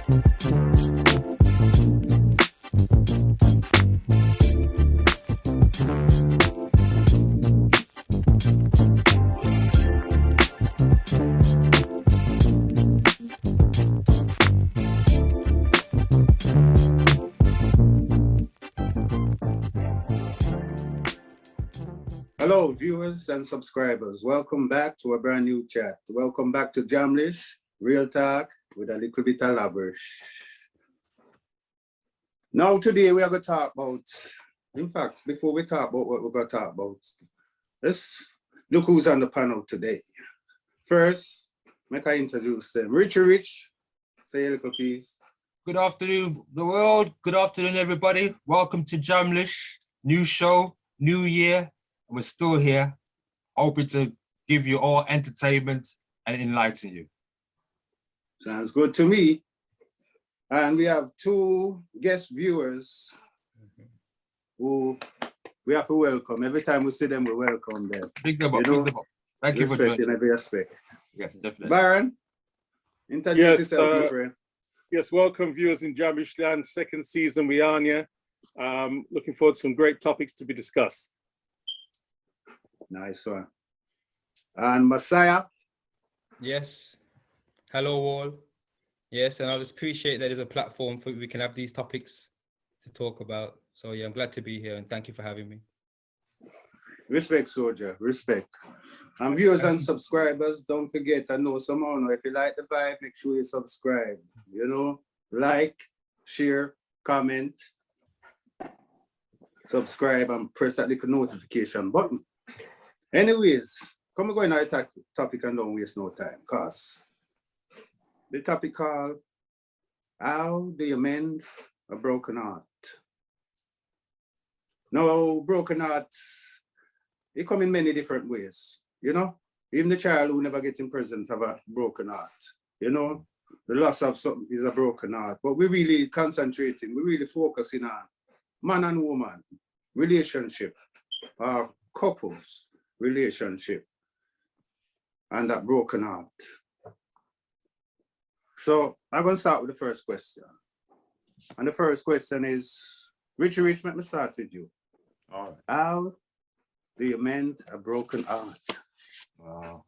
Hello, viewers and subscribers. Welcome back to a brand new chat. Welcome back to Jamlish, Real Talk with a little bit of lavish. Now, today we are going to talk about, in fact, before we talk about what we're going to talk about, let's look who's on the panel today. First, make I introduce them. Richie Rich, say a little piece. Good afternoon, the world. Good afternoon, everybody. Welcome to Jamlish. New show, new year. We're still here, hoping to give you all entertainment and enlighten you. Sounds good to me. And we have two guest viewers who we have to welcome. Every time we see them, we welcome them. Big them up, big them up. Thank you for joining. In every aspect. Yes, definitely. Byron, introduce yourself, my friend. Yes, welcome viewers in Jamlish Land, second season, we are here. Looking forward to some great topics to be discussed. Nice one. And Messiah. Yes. Hello all. Yes, and I just appreciate that there's a platform for we can have these topics to talk about. So yeah, I'm glad to be here and thank you for having me. Respect, soldier. Respect. And viewers and subscribers, don't forget, I know someone, if you like the vibe, make sure you subscribe. You know, like, share, comment, subscribe, and press that little notification button. Anyways, come and go in our topic and don't waste no time, because the topic called, how do you mend a broken heart? Now, broken heart, it come in many different ways, you know? Even the child who never gets in prison have a broken heart, you know? The loss of something is a broken heart, but we really concentrating, we really focusing on man and woman, relationship, couples, relationship, and that broken heart. So I'm going to start with the first question. And the first question is, Richie Rich, let me start with you. All right. How do you mend a broken heart? Wow.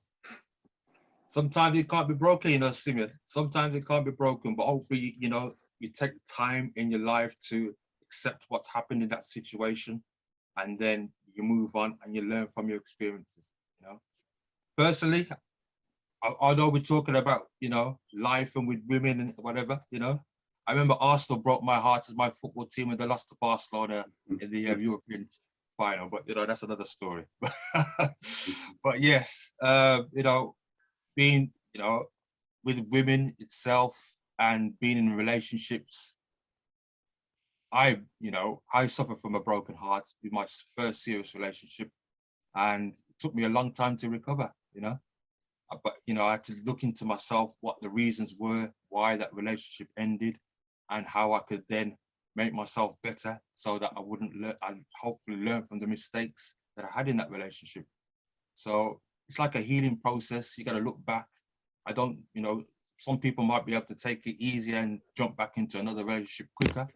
Sometimes it can't be broken, you know, Simeon. Sometimes it can't be broken, but hopefully, you know, you take time in your life to accept what's happened in that situation, and then you move on and you learn from your experiences, you know. Personally, although we're talking about, you know, life and with women and whatever, you know, I remember Arsenal broke my heart as my football team when they lost to Barcelona in the European final, but, you know, that's another story. But yes, you know, being, you know, with women itself and being in relationships, I suffered from a broken heart with my first serious relationship, and it took me a long time to recover, you know. But, you know, I had to look into myself, what the reasons were, why that relationship ended, and how I could then make myself better so that I wouldn't learn, and hopefully learn from the mistakes that I had in that relationship. So it's like a healing process. You got to look back. I don't, you know, some people might be able to take it easier and jump back into another relationship quicker.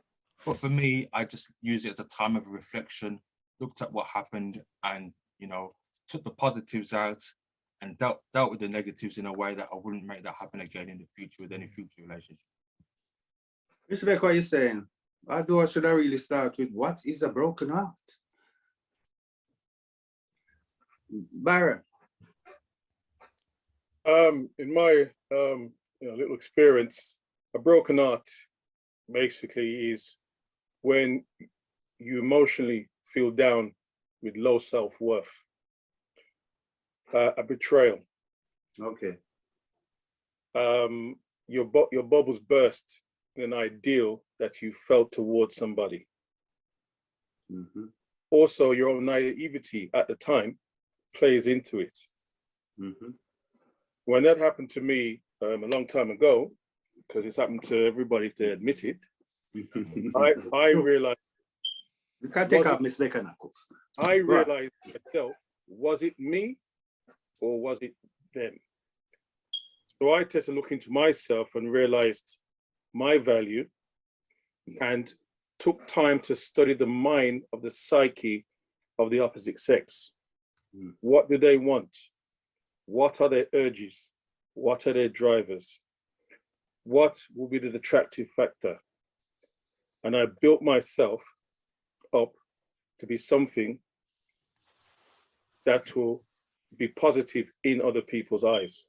But for me, I just use it as a time of reflection, looked at what happened and, you know, took the positives out and dealt with the negatives in a way that I wouldn't make that happen again in the future with any future relationship. Respect what you're saying. Or should I really start with what is a broken heart? Byron. In my little experience, a broken heart basically is when you emotionally feel down with low self-worth, a betrayal. Okay. Your bubbles burst in an ideal that you felt towards somebody. Mm-hmm. Also, your own naivety at the time plays into it. Mm-hmm. When that happened to me a long time ago, because it's happened to everybody if they admit it, I realized. You can't take out mistake, of course. I realized myself, was it me or was it them? So I tested, looked into myself and realized my value and took time to study the mind of the psyche of the opposite sex. What do they want? What are their urges? What are their drivers? What will be the attractive factor? And I built myself up to be something that will be positive in other people's eyes.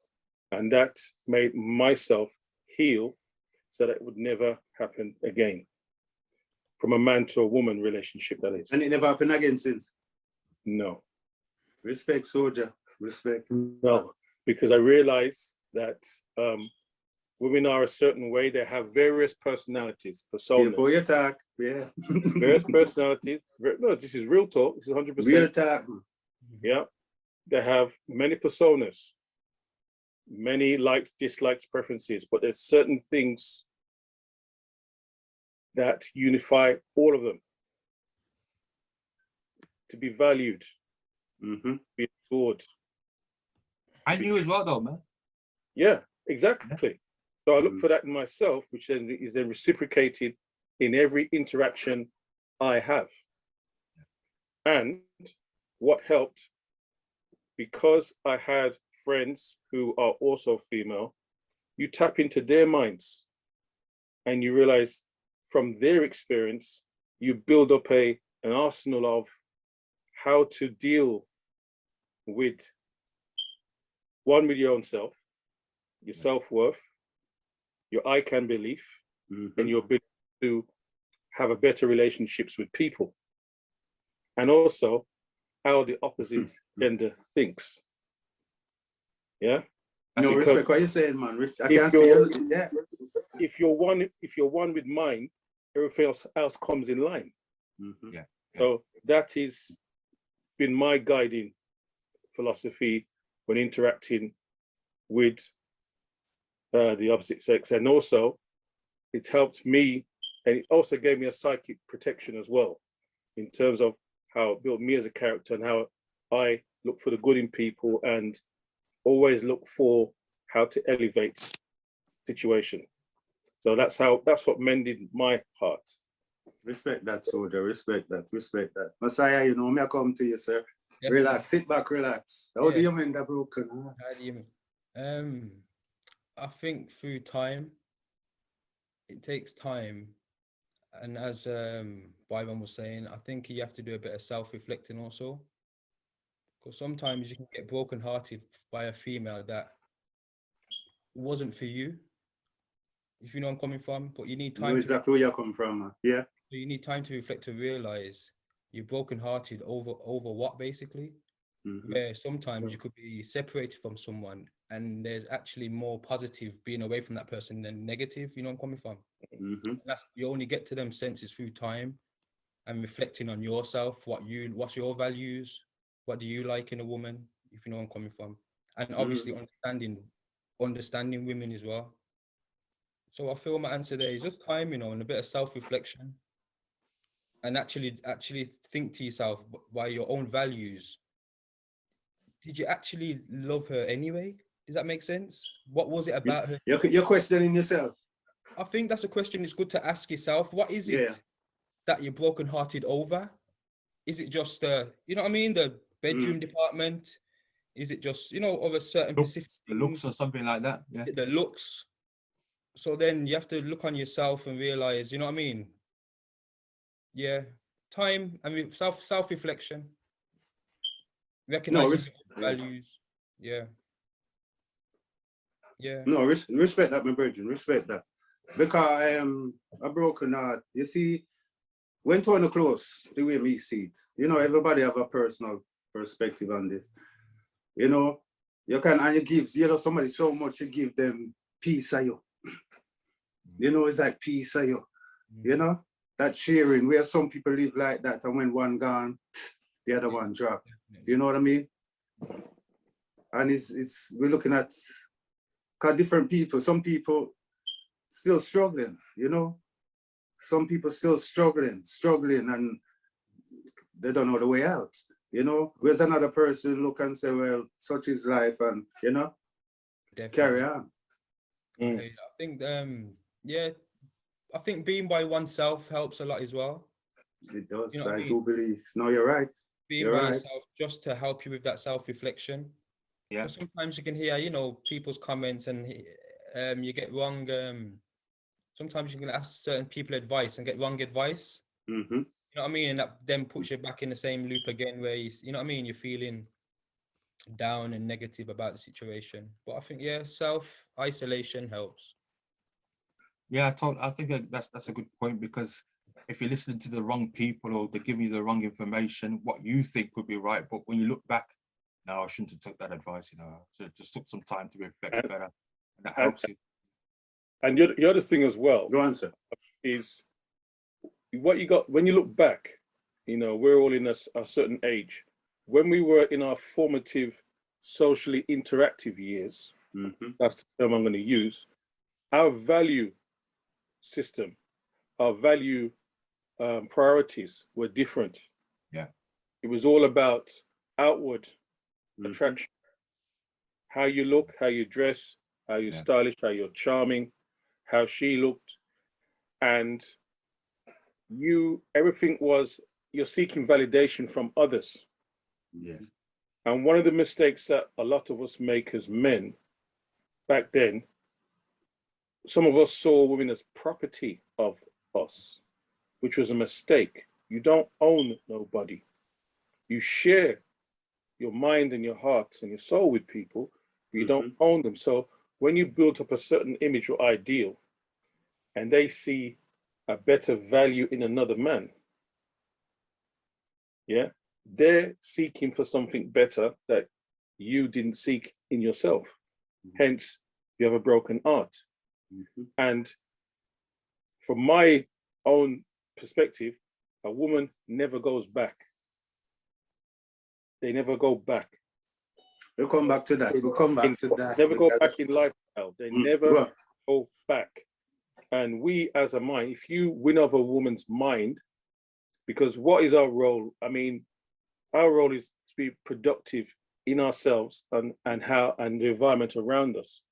And that made myself heal so that it would never happen again. From a man to a woman relationship, that is. And it never happened again since. No, Respect, soldier. Respect. no, because I realized that women are a certain way. They have various personalities, personas. Before you talk, yeah. Various personalities. No, this is real talk. This is 100%. Real talk. Yeah, they have many personas, many likes, dislikes, preferences, but there's certain things that unify all of them. To be valued, be adored. And you as well, though, man. Yeah, exactly. So I look for that in myself, which then is then reciprocated in every interaction I have. And what helped, because I had friends who are also female, you tap into their minds and you realize from their experience, you build up an arsenal of how to deal with with your own self, your self-worth, your I can belief, and your ability to have a better relationships with people. And also how the opposite gender thinks. Yeah. No, Because respect what you're saying, man. I if can see you're- you. Yeah. if you're one with mine, everything else comes in line. Yeah. So that is been my guiding philosophy when interacting with the opposite sex. And also it's helped me, and it also gave me a psychic protection as well, in terms of how it built me as a character and how I look for the good in people and always look for how to elevate situation. So that's what mended my heart. Respect that, soldier. Respect that. Respect that. Messiah, you know, me I come to you, sir. Yeah. Relax. Sit back. Relax. How do Yeah. you mend a broken heart? How do you I think through time, it takes time. And as Byron was saying, I think you have to do a bit of self-reflecting also. Because sometimes you can get brokenhearted by a female that wasn't for you, if you know where I'm coming from. But you need I know time. exactly where you come from, man. Yeah. You need time to reflect to realize you're brokenhearted over what basically. Where sometimes you could be separated from someone and there's actually more positive being away from that person than negative, you know where I'm coming from. And that's, you only get to them senses through time and reflecting on yourself, what's your values, what do you like in a woman, if you know where I'm coming from. And obviously understanding women as well. So I feel my answer there is just time, you know, and a bit of self-reflection. And actually think to yourself, by your own values, did you actually love her anyway? Does that make sense? What was it about her? You're questioning yourself. I think that's a question it's good to ask yourself. What is it that you're brokenhearted over? Is it just you know what I mean, the bedroom department? Is it just, you know, of a certain specific The looks or something like that? Yeah. the looks? So then you have to look on yourself and realize, you know what I mean? Yeah, time and self-reflection. Recognize values. Yeah. No, respect that, my virgin. Respect that. Because I am a broken heart. You see, when Tony close, the way me see it, you know, everybody have a personal perspective on this. You know, you can, and you give, you know, somebody so much, you give them peace of you. You know, it's like peace of you. You know, that sharing, where some people live like that, and when one gone, the other one drop. You know what I mean? And it's we're looking at different people. Some people still struggling, you know. Some people still struggling, and they don't know the way out. You know, where's another person look and say, well, such is life, and you know, Definitely. carry on. I think yeah, I think being by oneself helps a lot as well. It does. You know what I I mean? do believe. No, you're right. Being You're by right. yourself just to help you with that self-reflection. Yeah. But sometimes you can hear, you know, people's comments and you get wrong. Sometimes you can ask certain people advice and get wrong advice. Mm-hmm. You know what I mean? And that then puts you back in the same loop again where you know what I mean? You're feeling down and negative about the situation. But I think, yeah, self-isolation helps. Yeah, I think that's a good point, because if you're listening to the wrong people or they're giving you the wrong information, what you think could be right, but when you look back, no, I shouldn't have took that advice, you know. So it just took some time to reflect And- better, and that and- helps you. And the other thing as well Go on, sir. is what you got when you look back. You know, we're all in a certain age. When we were in our formative, socially interactive years, Mm-hmm. that's the term I'm going to use, our value system, our value priorities were different. Yeah. It was all about outward Mm-hmm. attraction, how you look, how you dress, how you're Yeah. stylish, how you're charming, how she looked, and everything was you're seeking validation from others. Yes. And one of the mistakes that a lot of us make as men back then, some of us saw women as property of us, which was a mistake. You don't own nobody. You share your mind and your heart and your soul with people, but you don't own them. So when you build up a certain image or ideal and they see a better value in another man, yeah, they're seeking for something better that you didn't seek in yourself. Hence, you have a broken heart. Mm-hmm. And from my own perspective, a woman never goes back. They never go back. We'll come back to that. We'll come back to that. Never go back in lifestyle. They never Well, go back. And we as a mind, if you win over a woman's mind, because what is our role? I mean, our role is to be productive in ourselves and the environment around us.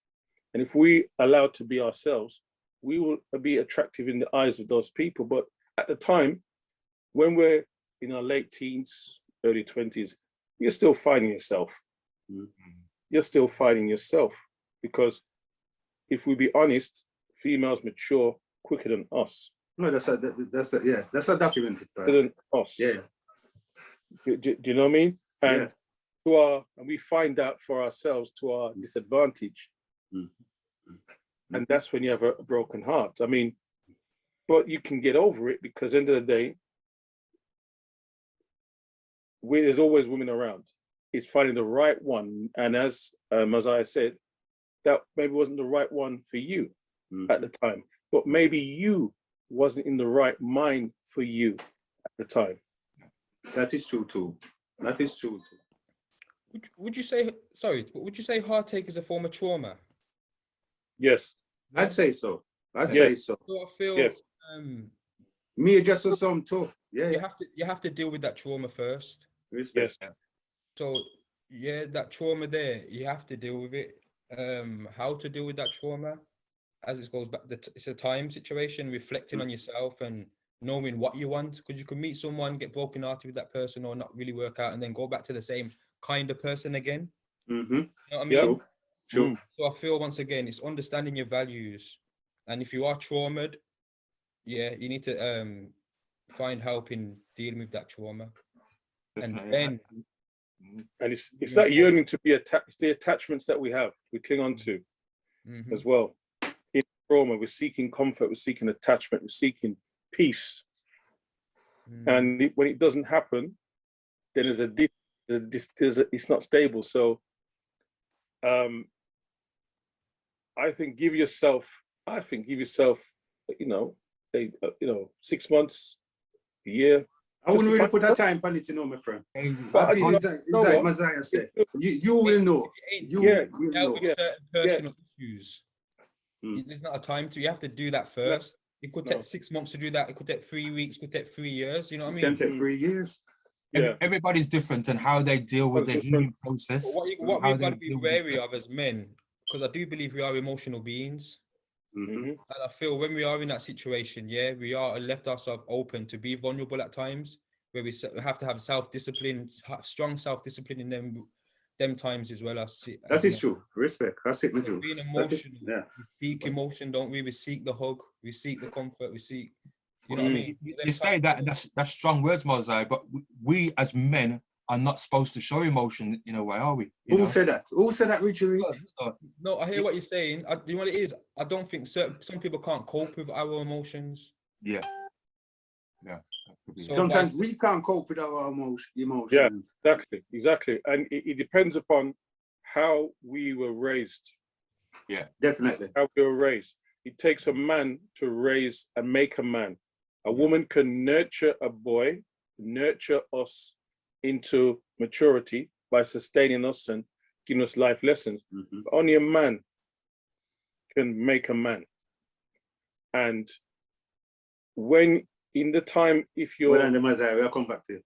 And if we allow to be ourselves, we will be attractive in the eyes of those people. But at the time, when we're in our late teens, early 20s, you're still finding yourself. You're still finding yourself, because if we be honest, females mature quicker than us. no, that's a documented fact. Quicker than us. Yeah. Do you know what I mean? And Yeah. and we find out for ourselves to our disadvantage. And that's when you have a broken heart. I mean, but you can get over it, because at the end of the day, there's always women around. It's finding the right one. And as I said, that maybe wasn't the right one for you at the time, but maybe you wasn't in the right mind for you at the time. That is true too. That is true too. Would you say, sorry, but would you say heartache is a form of trauma? Yes. I'd say so. I'd Yes. say so. So I feel Yes. Me just or some too. Yeah. you have to deal with that trauma first. Respect. Yes. So yeah, that trauma there, you have to deal with it. How to deal with that trauma, as it goes back, it's a time situation, reflecting on yourself and knowing what you want, because you could meet someone, get broken hearted with that person, or not really work out, and then go back to the same kind of person again. Mm-hmm. You know what I mean? Yep. True. So I feel, once again, it's understanding your values, and if you are traumatized, yeah, you need to find help in dealing with that trauma. Definitely. And then And it's that yearning to be attached. It's the attachments that we have, we cling on to as well. In trauma, we're seeking comfort, we're seeking attachment, we're seeking peace. And when it doesn't happen, then it's not stable. So I think give yourself, 6 months, a year. I wouldn't Just really to put find a time on it, my friend. But I feel it's like Messiah said. You will know. You will dealt know. with certain personal issues, there's not a time to. You have to do that first. It could take 6 months to do that. It could take 3 weeks. It could take 3 years. You know what I It mean? can take 3 years. Yeah. Everybody's different, and how they deal with the Different. healing process. But what how we've got they to be deal with wary of as men, because I do believe we are emotional beings. Mhm. And I feel when we are in that situation, yeah, we are left ourselves open to be vulnerable at times, where we have to have self-discipline, strong self-discipline in them times as well. That You is true. Respect. I sit my know, being juice. emotional, Yeah. we seek emotion, don't we? We seek the hug, we seek the comfort, we seek, you know Mm. what I mean? You say that, and that's strong words, Mosai, but we as men are not supposed to show emotion in a way, are we? You Who know? said that? Who said that, Richie Rich? So, No, I hear what you're saying. You know what it is? I don't think some people can't cope with our emotions. yeah. Yeah. That could be it. So Sometimes by- we can't cope with our emotions. Exactly. And it depends upon how we were raised. Definitely. How we were raised. It takes a man to raise and make a man. A Yeah. woman can nurture a boy, nurture us into maturity by sustaining us and giving us life lessons. Mhm. But only a man can make a man. And when in the time, if you're Well, and the Mazai, we'll come back to you.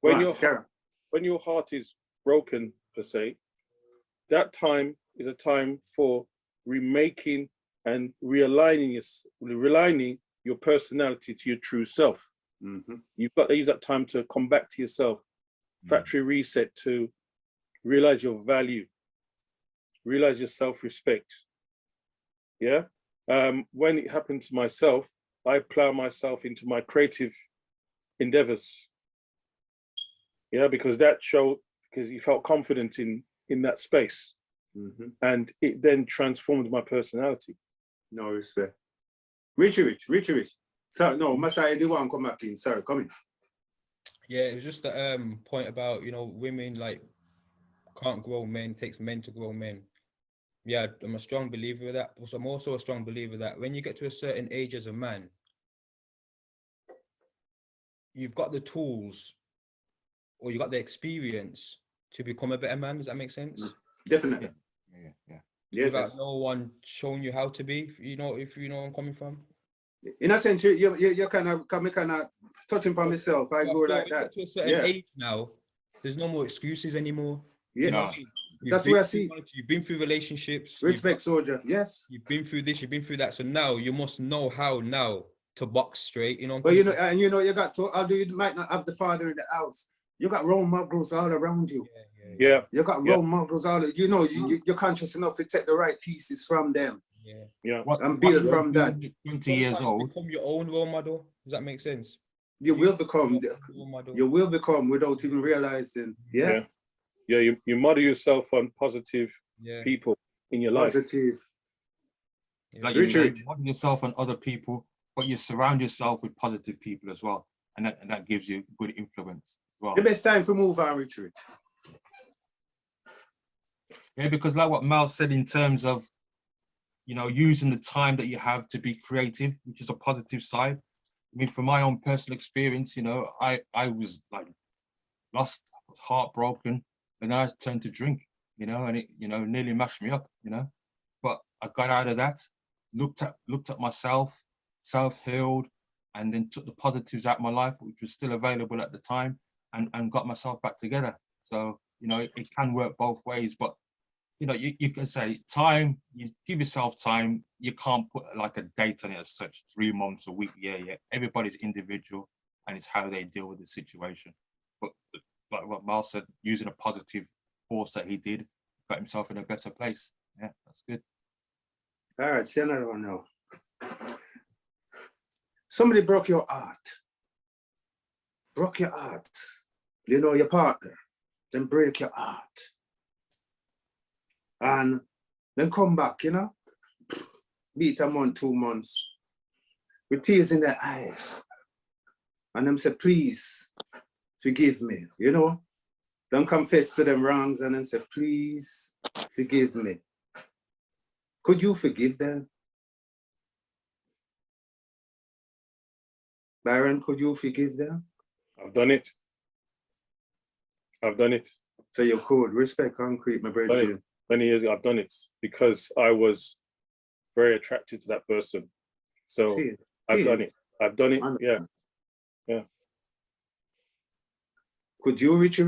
when Go on, your Karen. when your heart is broken per se, that time is a time for remaking and realigning your personality to your true self. Mhm. You've got to use that time to come back to yourself, factory reset, to realize your value, realize your self-respect. Yeah. When it happened to myself, I plow myself into my creative endeavors. Yeah, because you felt confident in that space, Mhm. and it then transformed my personality. No respect. Richie Rich. Sorry, no, Masai, the one come back in. Sorry, come in. Yeah, it was just the point about, you know, women like can't grow men, takes men to grow men. Yeah, I'm a strong believer of that. I'm also a strong believer that when you get to a certain age as a man, you've got the tools or you got the experience to become a better man. Does that make sense? Definitely. Yeah. Yes, Without yes. no one showing you how to be, if you know where I'm coming from. In a sense, you kind of touching upon myself. I But go when like you that. get to a certain Yeah. age now, there's no more excuses anymore. Yeah. You know No. what I mean? That's where I see it. You've been through relationships. Respect, soldier. Yes. You've been through this, you've been through that. So now you must know how now to box straight. You know. But you know, you got to, although you might not have the father in the house, you got role models all around you. Yeah. You got role models all, you know, you're conscious enough to take the right pieces from them Yeah. and build from that. 20 years Sometimes old. become your own role model. Does that make sense? You will become, Role model. you will become without even realizing. Yeah. Yeah. You model yourself on positive Yeah. people in your life. Positive. Like you say, Richard. model yourself and other people, but you surround yourself with positive people as well. And that gives you good influence as well. The best time to move on, Richard. Yeah, because like what Mal said in terms of, you know, using the time that you have to be creative, which is a positive side. I mean, from my own personal experience, you know, I was like lost, heartbroken, and I turned to drink, you know, and it, you know, nearly mashed me up, you know. But I got out of that, looked at myself, self-healed, and then took the positives out of my life, which was still available at the time, and got myself back together. So, you know, it can work both ways, but you know, you can say time, you give yourself time. You can't put like a date on it as such, 3 months, a week, yeah. Everybody's individual and it's how they deal with the situation. But like what Mal said, using a positive force that he did, got himself in a better place. Yeah, that's good. All right, see another one now. Somebody broke your heart. Broke your heart. You know, your partner, then break your heart. And then come back, you know, beat a month, 2 months, with tears in their eyes. And them say, please forgive me, you know. Then confess to them wrongs and then say, please forgive me. Could you forgive them? Byron, could you forgive them? I've done it. So you could. Respect concrete, my brother. Many years ago, I've done it because I was very attracted to that person. So I've done it. Yeah. Could you, Richie?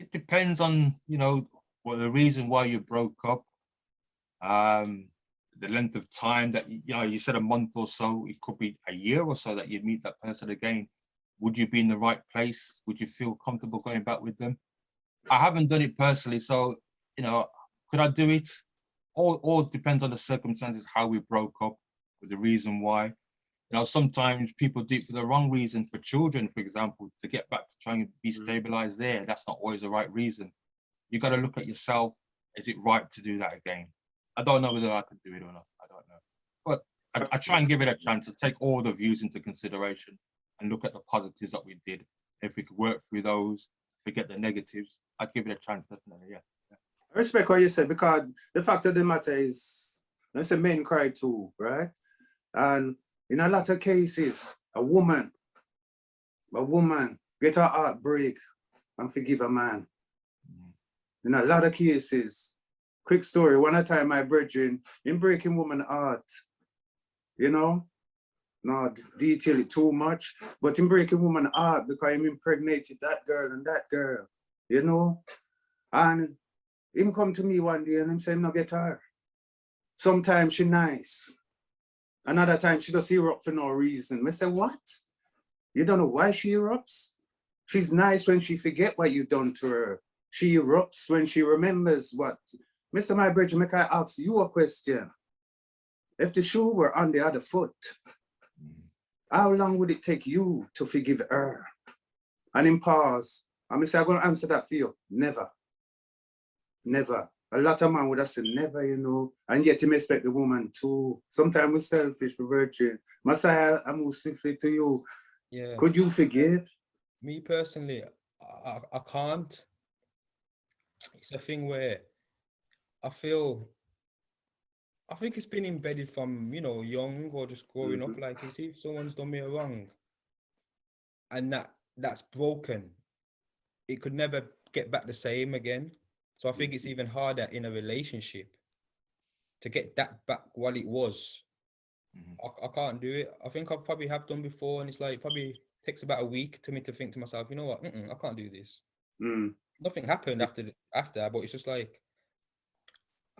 It depends on, you know, what the reason why you broke up. the length of time that, you know, you said a month or so, it could be a year or so that you'd meet that person again. Would you be in the right place? Would you feel comfortable going back with them? I haven't done it personally, so, you know, could I do it? All depends on the circumstances, how we broke up, with the reason why. You know, sometimes people do it for the wrong reason. For children, for example, to get back to trying to be stabilized there, that's not always the right reason. You got to look at yourself. Is it right to do that again? I don't know whether I could do it or not. I don't know. But I try and give it a chance to take all the views into consideration and look at the positives that we did. If we could work through those, forget the negatives, I'd give it a chance, definitely, yeah. I respect what you said, because the fact of the matter is, I say men cry too, right? And in a lot of cases, a woman get her heart break and forgive a man. In a lot of cases, quick story, one time my brethren, in breaking woman heart, you know, not detail it too much, but in breaking woman heart because him impregnated that girl and that girl, you know, and him come to me one day and him say, him no get her. Sometimes she nice. Another time she just erupt for no reason. I say, what? You don't know why she erupts? She's nice when she forget what you done to her. She erupts when she remembers what. Mr. My bridge, make I ask you a question. If the shoe were on the other foot, how long would it take you to forgive her? And in pause, I'm gonna answer that for you. Never. Never. A lot of men would have said never, you know, and yet you expect the woman too. Sometimes we're selfish, we're virtuous. Messiah, I move swiftly to you. Yeah. Could you forgive? Me personally, I can't. It's a thing where I think it's been embedded from, you know, young or just growing up. Like, you see, if someone's done me wrong and that's broken, it could never get back the same again. So I think it's even harder in a relationship to get that back what it was. I can't do it. I think I probably have done before, and it's like probably takes about a week to me to think to myself, you know what, I can't do this. Nothing happened after, but it's just like,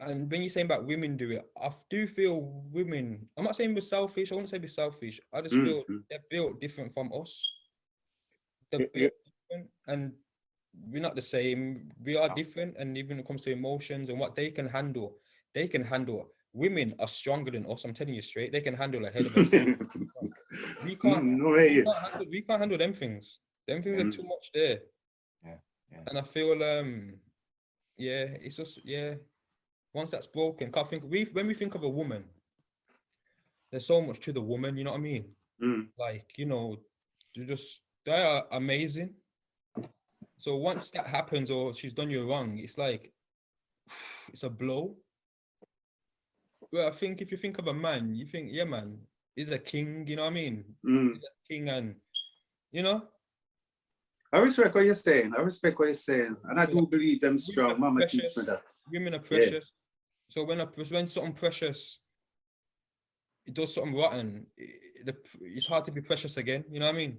and when you're saying about women do it, I do feel women, I'm not saying we're selfish, I wouldn't say we're selfish, I just feel they're built different from us. They're built different, and we're not the same. We are different, and even when it comes to emotions and what they can handle. Women are stronger than us. I'm telling you straight. They can handle a hell of a storm. We can't handle them things. Them things are too much there. Yeah. And I feel it's just once that's broken, can't think when we think of a woman, there's so much to the woman, you know what I mean? Like, you know, they are amazing. So once that happens or she's done you wrong, it's like it's a blow. Well, I think if you think of a man, you think, yeah, man, he's a king, you know what I mean? He's a king, and you know. I respect what you're saying. And I do believe them strong. Mama teach me that. Women are precious. Yeah. So when something precious, it does something rotten, it's hard to be precious again. You know what I mean?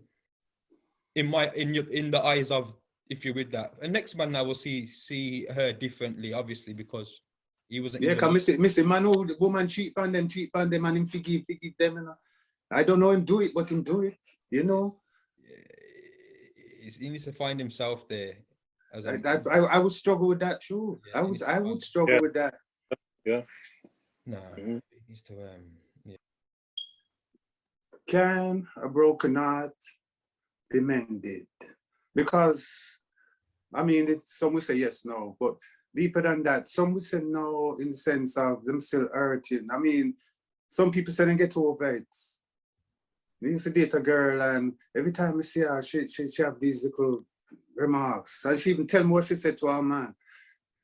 In the eyes of, if you're with that, and next man now will see her differently, obviously, because he wasn't. Yeah, because Missy man, who the woman cheat on them, and him forgive them. You know? I don't know him do it, but him do it. You know. He needs to find himself there. I would struggle with that too. Yeah, I would struggle with that. Yeah. No, he needs to. Can a broken heart be mended? Because, I mean, some will say yes, no, but deeper than that, some will say no in the sense of them still hurting. I mean, some people say they get over it. I used to date a girl, and every time I see her, she have these little remarks. And she even tell me what she said to her man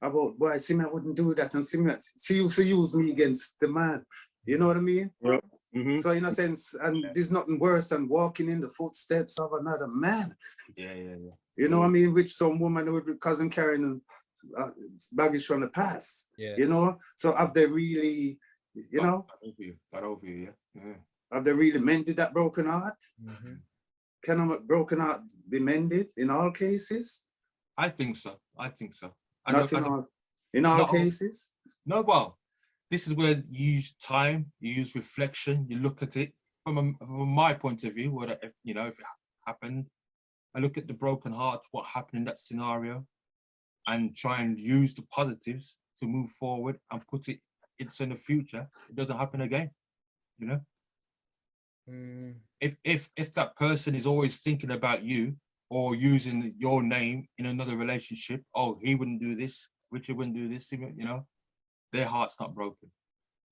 about, boy, see me, I wouldn't do that. And see me, she used to use me against the man. You know what I mean? Yeah. So in a sense, and there's nothing worse than walking in the footsteps of another man. Yeah. You know what I mean? Which some woman with cousin carrying baggage from the past. Yeah. You know? So have they really, you know? Got over you, yeah. Have they really mended that broken heart? Can a broken heart be mended in all cases? I think so. Not in all cases? No, well, this is where you use time, you use reflection, you look at it from my point of view. What if, you know, if it happened, I look at the broken heart, what happened in that scenario, and try and use the positives to move forward and put it into in the future. It doesn't happen again, you know. If that person is always thinking about you or using your name in another relationship, oh, he wouldn't do this, Richard wouldn't do this, you know, their heart's not broken.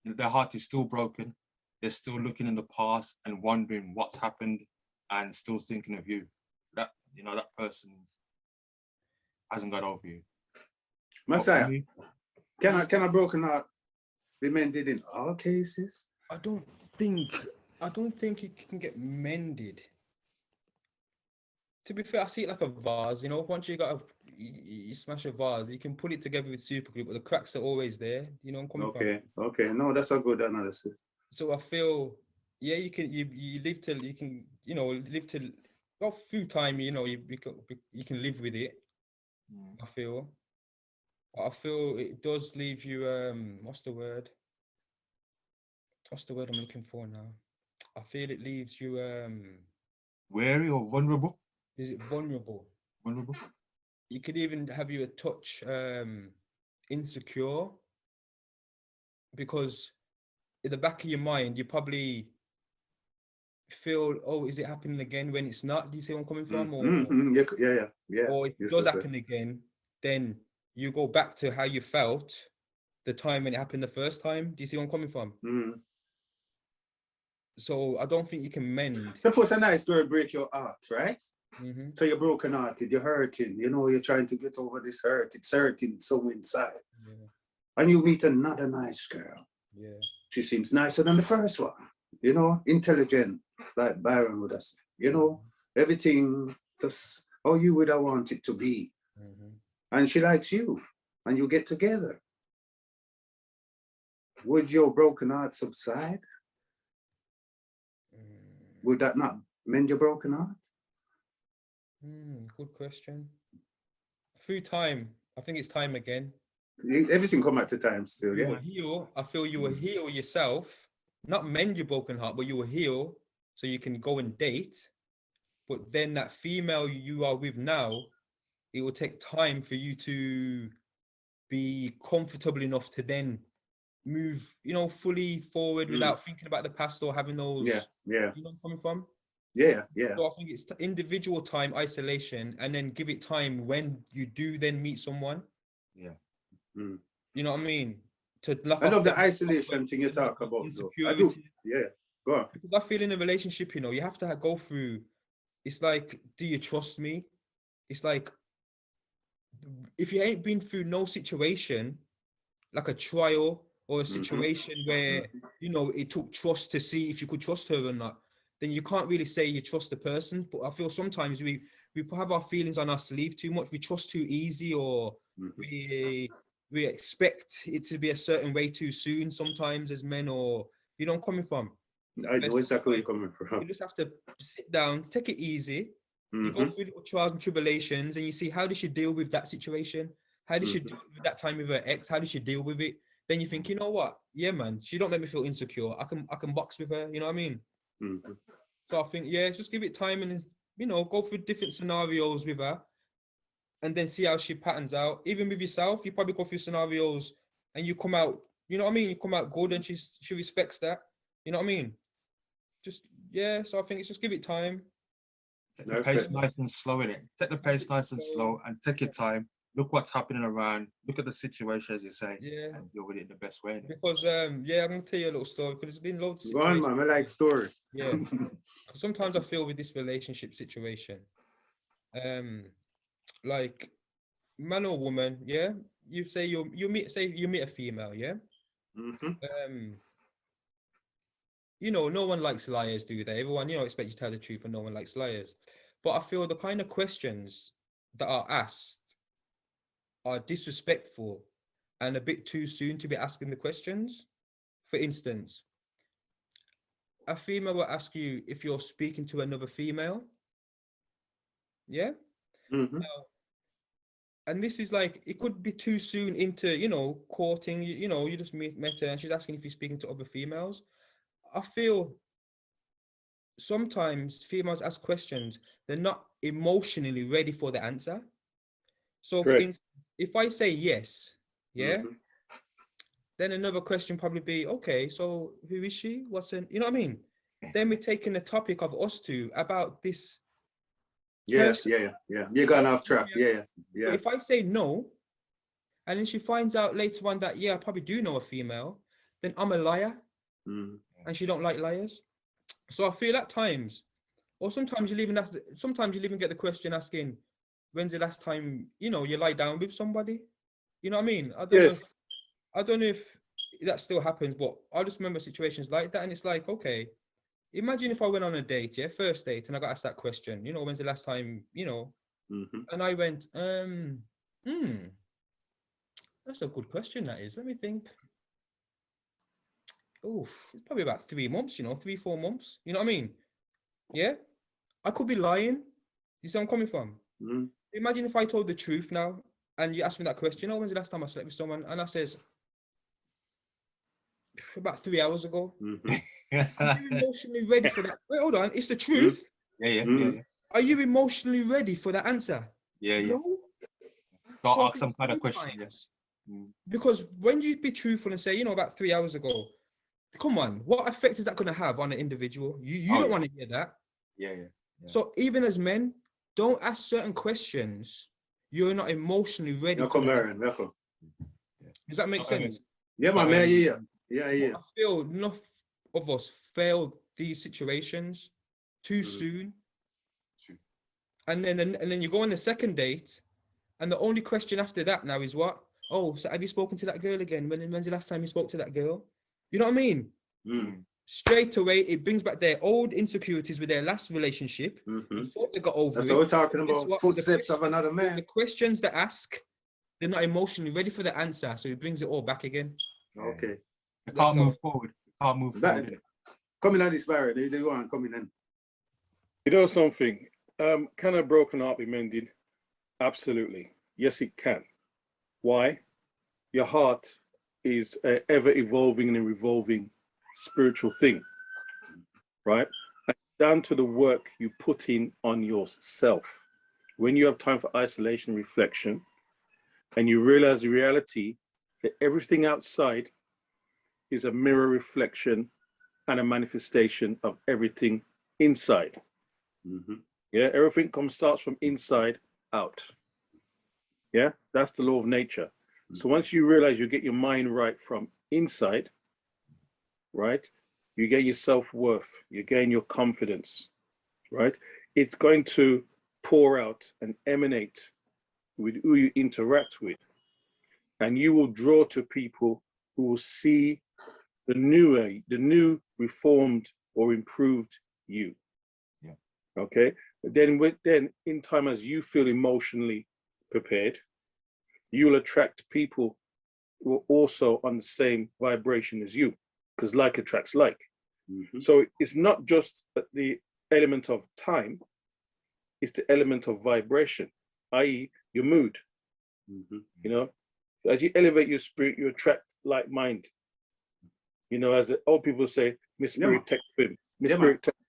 Their heart is still broken. They're still looking in the past and wondering what's happened and still thinking of you. That, you know, that person hasn't got over you. Messiah, can a broken heart be mended in all cases? I don't think it can get mended. To be fair, I see it like a vase, you know, once you smash a vase, you can put it together with super glue, but the cracks are always there, you know what I'm coming from? Okay, no, that's a good analysis. So I feel, yeah, you live till you can, you know, live till, well, through time, you know, you can live with it. I feel it does leave you, what's the word I'm looking for now? I feel it leaves you wary or vulnerable. Is it vulnerable? Vulnerable. You could even have you a touch insecure, because in the back of your mind you probably feel, oh, is it happening again, when it's not? Do you see where I'm coming from? Yeah. Or if it does happen again, then you go back to how you felt the time when it happened the first time. Do you see where I'm coming from? So I don't think you can mend. Suppose a nice story break your heart, right? So you're broken hearted, you're hurting, you know, you're trying to get over this hurt, it's hurting somewhere inside. And you meet another nice girl. She seems nicer than the first one, you know, intelligent, like Byron would have said, you know, everything just how you would have wanted it to be. And she likes you, and you get together. Would your broken heart subside? Would that not mend your broken heart? Good question. Through time, I think it's time again. Everything come at the time still, You will heal. I feel you will heal yourself, not mend your broken heart, but you will heal so you can go and date. But then that female you are with now, it will take time for you to be comfortable enough to then move, you know, fully forward without thinking about the past or having those. You know where I'm coming from? Yeah. So I think it's individual time, isolation, and then give it time when you do then meet someone. You know what I mean? I love the isolation thing you talk about, though. I do. Yeah, go on. Because I feel in a relationship, you know, you have to go through. It's like, do you trust me? It's like, if you ain't been through no situation, like a trial or a situation where, you know, it took trust to see if you could trust her or not, then you can't really say you trust the person. But I feel sometimes we have our feelings on our sleeve too much. We trust too easy, or we expect it to be a certain way too soon sometimes as men, or, you know, I'm coming from. I know exactly where you're coming from. You just have to sit down, take it easy. You go through little trials and tribulations, and you see, how did she deal with that situation? How did she deal with that time with her ex? How did she deal with it? Then you think, you know what? Yeah, man, she don't make me feel insecure. I can box with her. You know what I mean? So I think, yeah, just give it time, and, you know, go through different scenarios with her, and then see how she patterns out. Even with yourself, you probably go through scenarios and you come out, you know what I mean? You come out good, and she respects that. You know what I mean? Just, yeah, so I think it's just give it time. Take the pace nice and slow in it. Take the pace nice and slow, and take your time. Look what's happening around. Look at the situation, as you say, and deal with it in the best way. Because yeah, I'm gonna tell you a little story, because there's been loads of Go on, man. I like story. Yeah. Sometimes I feel with this relationship situation, like, man or woman, yeah. You say you meet a female, yeah. You know, no one likes liars, do they? Everyone, you know, expect you to tell the truth, and no one likes liars. But I feel the kind of questions that are asked are disrespectful and a bit too soon to be asking the questions. For instance, a female will ask you if you're speaking to another female. Yeah. Mm-hmm. Now, and this is like, it could be too soon into, you know, courting, you know, you just met her and she's asking if you're speaking to other females. I feel sometimes females ask questions, they're not emotionally ready for the answer. So for Correct. instance, if I say yes, yeah, Mhm. then another question probably be, okay, so who is she? What's in, you know what I mean? Then we're taking the topic of us two about this Yeah, person. yeah. You're gone off track. Yeah, But yeah. if I say no, and then she finds out later on that, yeah, I probably do know a female, then I'm a liar, Mhm. and she don't like liars. So I feel at times, or sometimes you'll even ask, sometimes you'll even get the question asking, when's the last time, you know, you lie down with somebody? You know what I mean? Yes. I don't know if that still happens, but I just remember situations like that, and it's like, okay, imagine if I went on a date, yeah, first date, and I got asked that question, you know, when's the last time, you know, Mhm. and I went, that's a good question, that is. Let me think. Oh, it's probably about 3 months, you know, 3, 4 months. You know what I mean? Yeah. I could be lying. You see where I'm coming from? Mhm. Imagine if I told the truth now and you asked me that question, oh, when's the last time I slept with someone? And I says, about 3 hours ago. Mhm. Are you emotionally ready for that? Wait, hold on. It's the truth. Mhm. Are you emotionally ready for that answer? Yeah. No. Don't So I ask think some kind of question. Yeah. sometimes, because when you be truthful and say, you know, about 3 hours ago, come on, what effect is that going to have on an individual? You Oh, don't yeah. want to hear that. Yeah. So even as men, don't ask certain questions you're not emotionally ready Yeah, for. come here, Malcolm. Does that make Not every- sense? Yeah, man, Not every- yeah. But I feel enough of us fail these situations too Mhm. soon. True. And then you go on the second date, and the only question after that now is what? Oh, so have you spoken to that girl again? When's the last time you spoke to that girl? You know what I mean? Mhm. Straight away, it brings back their old insecurities with their last relationship. They Mhm. thought they got over That's it. what we're talking Guess about. what? Footsteps of another The man. questions they ask, they're not emotionally ready for the answer, so it brings it all back again. Okay. You That's can't how- move forward. You can't move That, forward. coming at this barrier, they want coming in. You know something? Can a broken heart be mended? Absolutely. Yes, it can. Why? Your heart is an ever evolving and revolving spiritual thing, right? And down to the work you put in on yourself. When you have time for isolation, reflection, and you realize the reality that everything outside is a mirror reflection and a manifestation of everything inside. Mhm. Yeah, everything starts from inside out. Yeah, that's the law of nature. So once you realize you get your mind right from inside, right, you get your self-worth, you gain your confidence, right? It's going to pour out and emanate with who you interact with. And you will draw to people who will see the new reformed or improved you. Yeah. Okay. Then in time, as you feel emotionally prepared, you'll attract people who are also on the same vibration as you, because like attracts like. Mhm. So it's not just the element of time, it's the element of vibration, i.e. your mood. Mhm. You know, as you elevate your spirit, you attract like mind. You know, as the old people say, Miss Yeah, man. Spirit text him, Miss Yeah, man. Spirit text,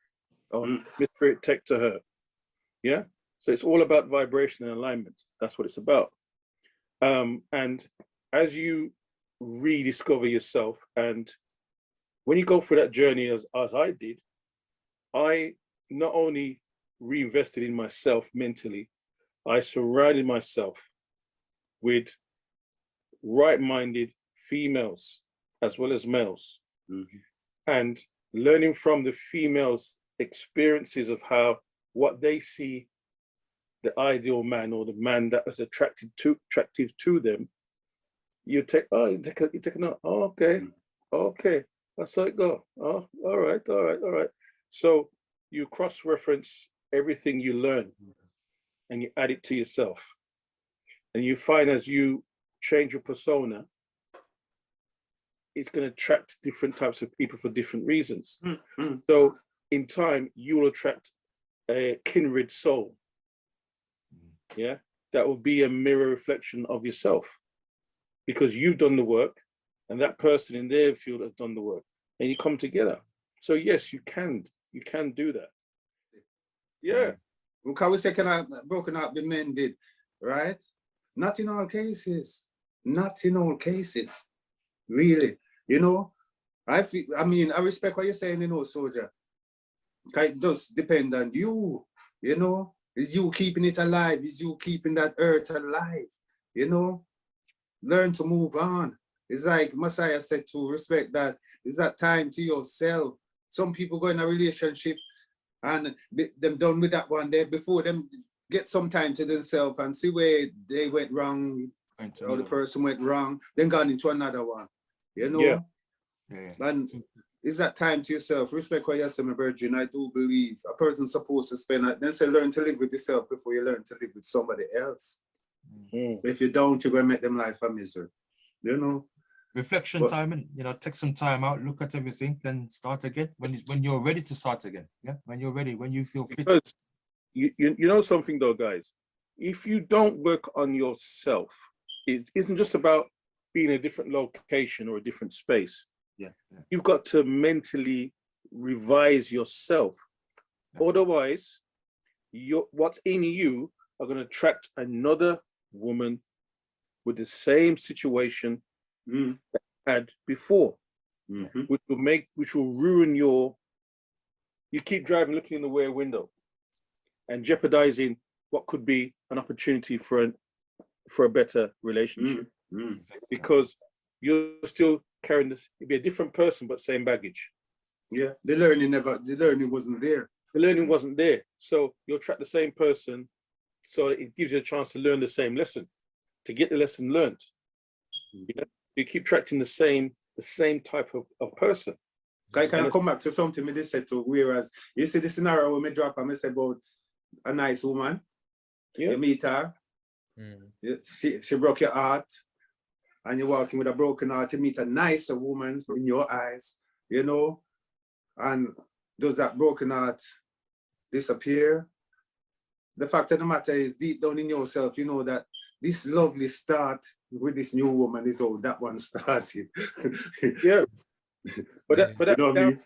or Mm. Miss Spirit text to her. Yeah. So it's all about vibration and alignment. That's what it's about. And as you rediscover yourself, and when you go through that journey as I did, I not only reinvested in myself mentally, I surrounded myself with right-minded females as well as males, Mhm. and learning from the females' experiences of how what they see the ideal man or the man that was attractive to them, you take you take a note. Oh, okay, that's how it go. Oh, all right. So you cross-reference everything you learn and you add it to yourself, and you find as you change your persona, it's going to attract different types of people for different reasons. Mhm. So in time, you will attract a kindred soul. Yeah, that will be a mirror reflection of yourself, because you've done the work and that person in their field has done the work, and you come together. So yes, you can do that. Yeah. Because we say, can I broken up the men did, right? Not in all cases. Not in all cases. Really. You know, I respect what you're saying, you know, soldier. It does depend on you, you know. Is you keeping it alive? Is you keeping that earth alive? You know, learn to move on. It's like Messiah said to respect that. Is that time to yourself? Some people go in a relationship and them done with that one there before them get some time to themselves and see where they went wrong or the person went wrong, then gone into another one. You know? Yeah. Yeah. And is that time to yourself? Respect what you say, my virgin. I do believe a person's supposed to spend it. Then say learn to live with yourself before you learn to live with somebody else. If you don't, you're gonna make them life a misery. You know? Reflection time, and you know, take some time out, look at everything, then start again when you're ready to start again. Yeah, when you're ready, when you feel fit. Because you know something though, guys. If you don't work on yourself, it isn't just about being in a different location or a different space. Yeah. You've got to mentally revise yourself. Yeah. Otherwise, what's in you are going to attract another woman with the same situation that you had before, which will ruin you keep driving looking in the rear window and jeopardizing what could be an opportunity for a better relationship, because you're still carrying this. You'd be a different person but same baggage. Yeah, the learning wasn't there. The learning wasn't there, so you'll attract the same person, so it gives you a chance to learn the same lesson, to get the lesson learned. You know, you keep attracting the same type of person. I can come back to something me said to, whereas you see the scenario where me drop and me say about a nice woman, you meet her, she broke your heart, and you're walking with a broken heart, you meet a nicer woman in your eyes, you know, and does that broken heart disappear? The fact of the matter is, deep down in yourself, you know that this lovely start with this new woman is how that one started. Yeah. But you know what I mean?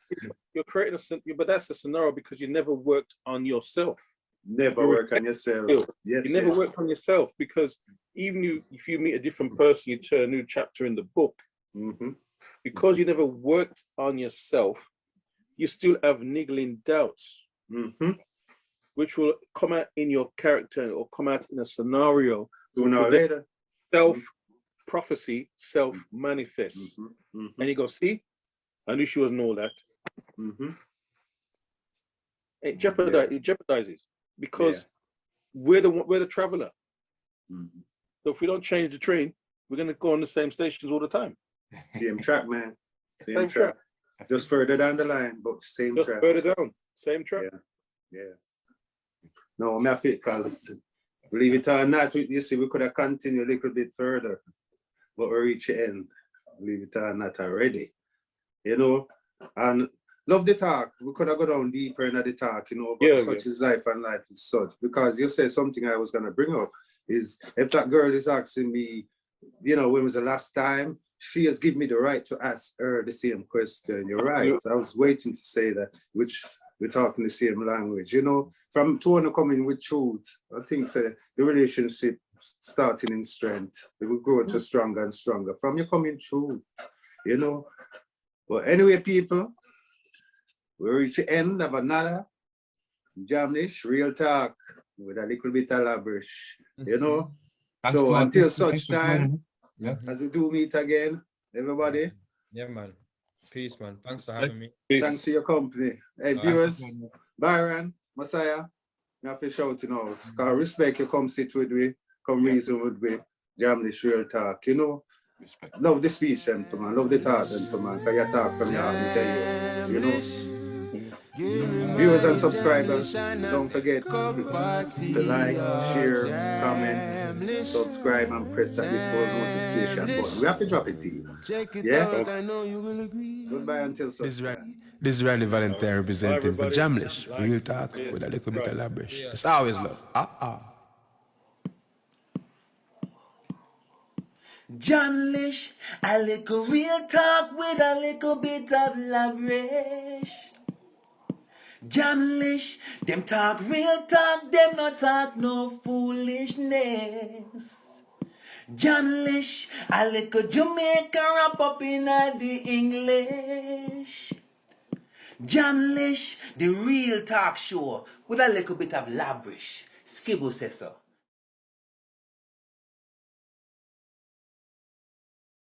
You're creating but that's a scenario because you never worked on yourself. Never work on yourself. Yes, you never worked on yourself, because even if you meet a different person, you turn a new chapter in the book. Because you never worked on yourself, you still have niggling doubts, which will come out in your character or come out in a scenario. Sooner or later. Self-prophecy, self-manifests. And you go, see, I knew she wasn't all that. It jeopardizes, because we're the traveler. So if we don't change the train, we're going to go on the same stations all the time. Same track, man. Same track. Just further down the line, but same Just track. further down, same track. Yeah. No, me fit, because believe it or not, you see, we could have continued a little bit further, but we reach the end. Believe it or not already. You know, and love the talk. We could have gone down deeper into the talk, you know, but such is life, and life is such. Because you said something I was gonna bring up is, if that girl is asking me, you know, when was the last time, she has given me the right to ask her the same question. You're right. I was waiting to say that, which we're talking the same language, you know. From to want to come in with truth, I think the relationship starting in strength, it will grow to stronger and stronger from you coming truth, you know. But anyway, people, we reach the end of another Jamnish Real Talk with a little bit of labrish, you know. Thanks so to until such time, yeah, as we do meet again, everybody. Yeah, man. Peace, man. Thanks for having me. Peace. Thanks for your company. Hey, All right. viewers, Byron, Messiah, you have to shout out. Because respect, you come sit with me, come reason with me, jam this real talk, you know. respect. Love the speech, gentlemen. Love the talk, gentlemen. Because you talk from your heart, I tell you, you know. Viewers and subscribers, don't forget to like, share, comment, subscribe, and press that little notification button. We have to drop it to you. Yeah? Goodbye until such time. This is Randy Valentine representing for everybody. Jamlish. Real talk with a little bit of labrish. It's always love. John Lish, a little real talk with a little bit of lavish. John Lish, them talk real talk, them not talk no foolishness. John Lish, a little Jamaican wrap up in the English. John Lish, the real talk show with a little bit of lavish. Skibble says so.